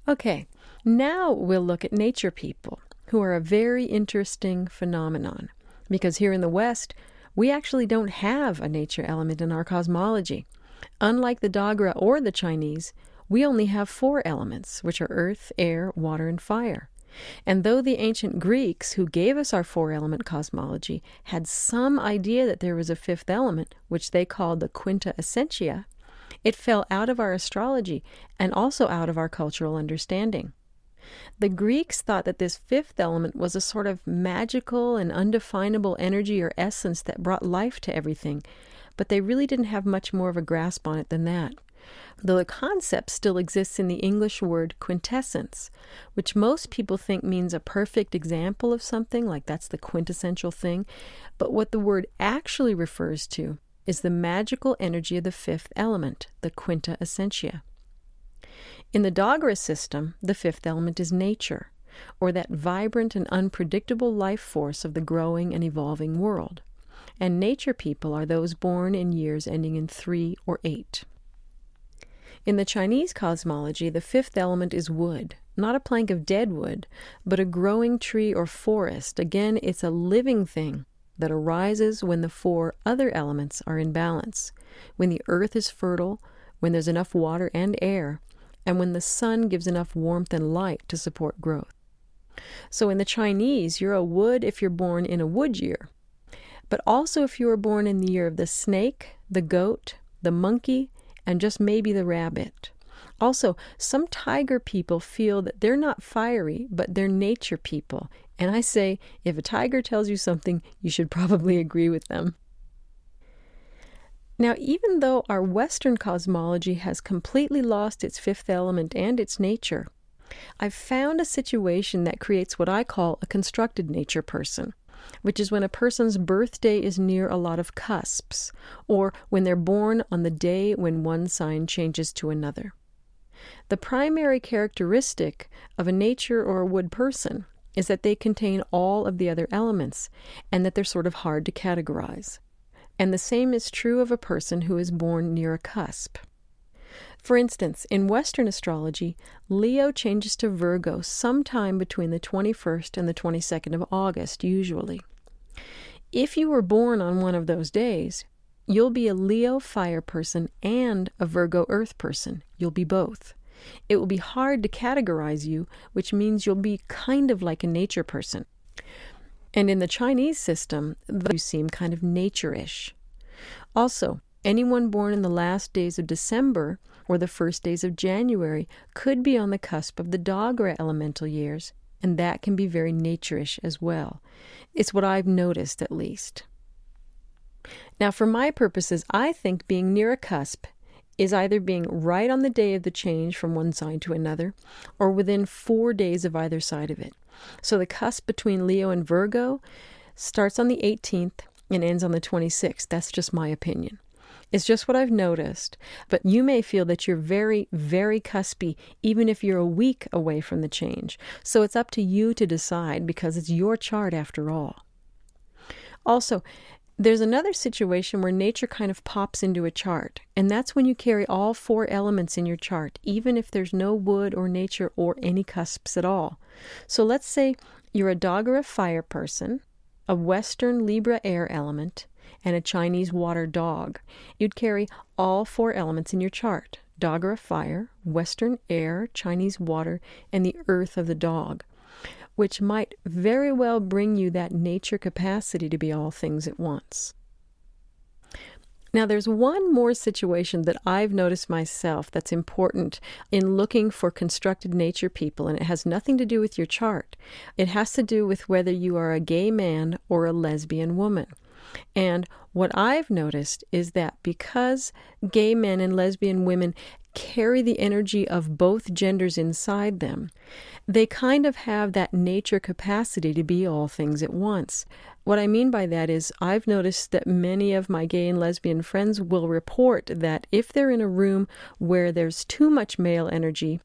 Okay, now we'll look at nature people, who are a very interesting phenomenon. Because here in the West, we actually don't have a nature element in our cosmology. Unlike the Dogra or the Chinese, we only have 4 elements, which are earth, air, water, and fire. And though the ancient Greeks, who gave us our 4-element cosmology, had some idea that there was a 5th element, which they called the quinta essentia, it fell out of our astrology and also out of our cultural understanding. The Greeks thought that this 5th element was a sort of magical and undefinable energy or essence that brought life to everything, but they really didn't have much more of a grasp on it than that. Though the concept still exists in the English word quintessence, which most people think means a perfect example of something, like that's the quintessential thing, but what the word actually refers to is the magical energy of the 5th element, the quinta essentia. In the Dogra system, the 5th element is nature, or that vibrant and unpredictable life force of the growing and evolving world. And nature people are those born in years ending in 3 or 8. In the Chinese cosmology, the 5th element is wood, not a plank of dead wood, but a growing tree or forest. Again, it's a living thing that arises when the 4 other elements are in balance, when the earth is fertile, when there's enough water and air, and when the sun gives enough warmth and light to support growth. So in the Chinese, you're a wood if you're born in a wood year, but also if you were born in the year of the snake, the goat, the monkey, and just maybe the rabbit. Also, some tiger people feel that they're not fiery, but they're nature people. And I say, if a tiger tells you something, you should probably agree with them. Now, even though our Western cosmology has completely lost its 5th element and its nature, I've found a situation that creates what I call a constructed nature person, which is when a person's birthday is near a lot of cusps, or when they're born on the day when one sign changes to another. The primary characteristic of a nature or a wood person is that they contain all of the other elements, and that they're sort of hard to categorize. And the same is true of a person who is born near a cusp. For instance, in Western astrology, Leo changes to Virgo sometime between the 21st and the 22nd of August, usually. If you were born on one of those days, you'll be a Leo fire person and a Virgo earth person. You'll be both. It will be hard to categorize you, which means you'll be kind of like a nature person. And in the Chinese system, you seem kind of nature-ish. Also, anyone born in the last days of December or the first days of January could be on the cusp of the Dogra elemental years, and that can be very nature-ish as well. It's what I've noticed, at least. Now, for my purposes, I think being near a cusp is either being right on the day of the change from one sign to another, or within 4 days of either side of it. So the cusp between Leo and Virgo starts on the 18th and ends on the 26th. That's just my opinion. It's just what I've noticed, but you may feel that you're very, very cuspy, even if you're a week away from the change. So it's up to you to decide, because it's your chart after all. Also, there's another situation where nature kind of pops into a chart, and that's when you carry all 4 elements in your chart, even if there's no wood or nature or any cusps at all. So let's say you're a Dogra fire person, a Western Libra air element, and a Chinese water dog. You'd carry all 4 elements in your chart: Dogra fire, Western air, Chinese water, and the earth of the dog, which might very well bring you that nature capacity to be all things at once. Now, there's one more situation that I've noticed myself that's important in looking for constructed nature people, and it has nothing to do with your chart. It has to do with whether you are a gay man or a lesbian woman. And what I've noticed is that because gay men and lesbian women carry the energy of both genders inside them, they kind of have that nature capacity to be all things at once. What I mean by that is I've noticed that many of my gay and lesbian friends will report that if they're in a room where there's too much male energy,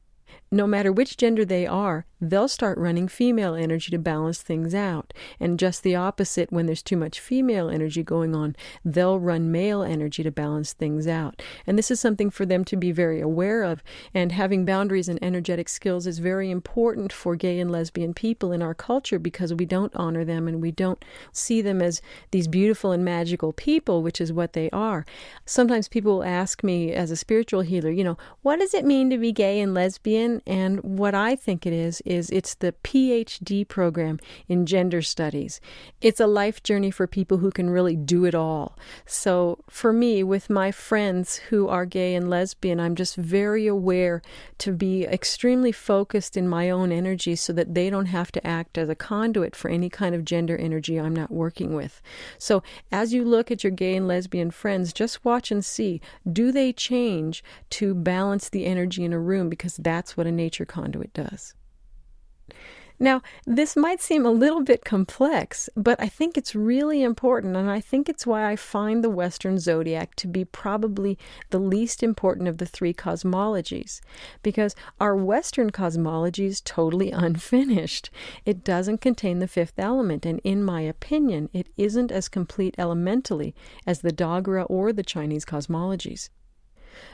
no matter which gender they are, they'll start running female energy to balance things out. And just the opposite, when there's too much female energy going on, they'll run male energy to balance things out. And this is something for them to be very aware of. And having boundaries and energetic skills is very important for gay and lesbian people in our culture, because we don't honor them and we don't see them as these beautiful and magical people, which is what they are. Sometimes people will ask me as a spiritual healer, what does it mean to be gay and lesbian? And what I think it is it's the PhD program in gender studies. It's a life journey for people who can really do it all. So for me, with my friends who are gay and lesbian, I'm just very aware to be extremely focused in my own energy so that they don't have to act as a conduit for any kind of gender energy I'm not working with. So as you look at your gay and lesbian friends, just watch and see, do they change to balance the energy in a room? Because that's what a nature conduit does. Now, this might seem a little bit complex, but I think it's really important, and I think it's why I find the Western zodiac to be probably the least important of the three cosmologies, because our Western cosmology is totally unfinished. It doesn't contain the fifth element, and in my opinion, it isn't as complete elementally as the Doggerra or the Chinese cosmologies.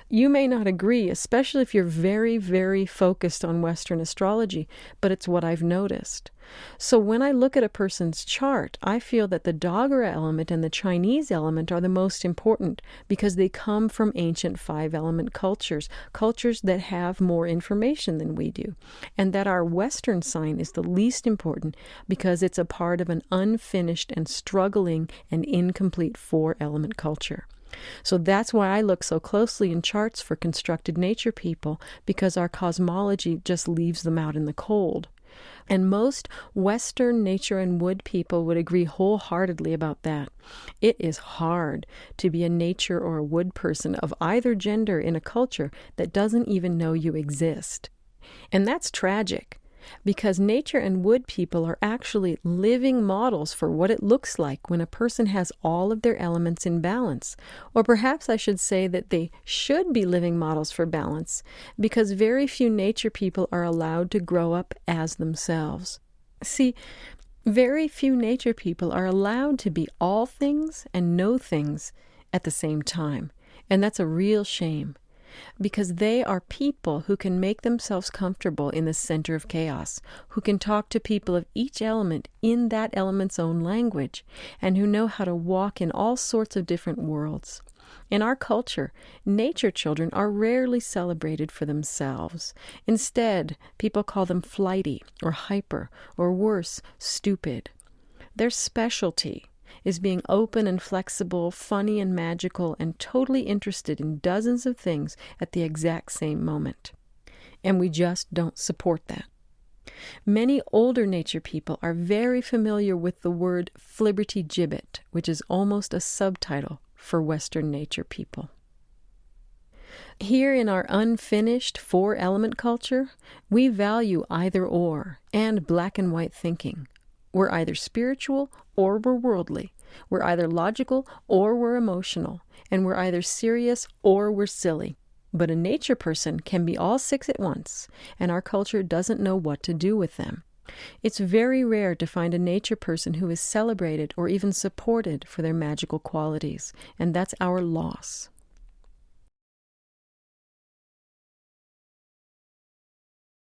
You may not agree, especially if you're very, very focused on Western astrology, but it's what I've noticed. So when I look at a person's chart, I feel that the Doggerra element and the Chinese element are the most important because they come from ancient five-element cultures that have more information than we do, and that our Western sign is the least important because it's a part of an unfinished and struggling and incomplete four-element culture. So that's why I look so closely in charts for constructed nature people, because our cosmology just leaves them out in the cold. And most Western nature and wood people would agree wholeheartedly about that. It is hard to be a nature or a wood person of either gender in a culture that doesn't even know you exist. And that's tragic, because nature and wood people are actually living models for what it looks like when a person has all of their elements in balance. Or perhaps I should say that they should be living models for balance, because very few nature people are allowed to grow up as themselves. See, very few nature people are allowed to be all things and no things at the same time. And that's a real shame, because they are people who can make themselves comfortable in the center of chaos, who can talk to people of each element in that element's own language, and who know how to walk in all sorts of different worlds. In our culture, nature children are rarely celebrated for themselves. Instead, people call them flighty or hyper, or worse, stupid. Their specialty is being open and flexible, funny and magical, and totally interested in dozens of things at the exact same moment. And we just don't support that. Many older nature people are very familiar with the word flibbertigibbet, which is almost a subtitle for Western nature people. Here in our unfinished four-element culture, we value either or and black and white thinking. We're either spiritual or we're worldly. We're either logical or we're emotional. And we're either serious or we're silly. But a nature person can be all six at once, and our culture doesn't know what to do with them. It's very rare to find a nature person who is celebrated or even supported for their magical qualities, and that's our loss.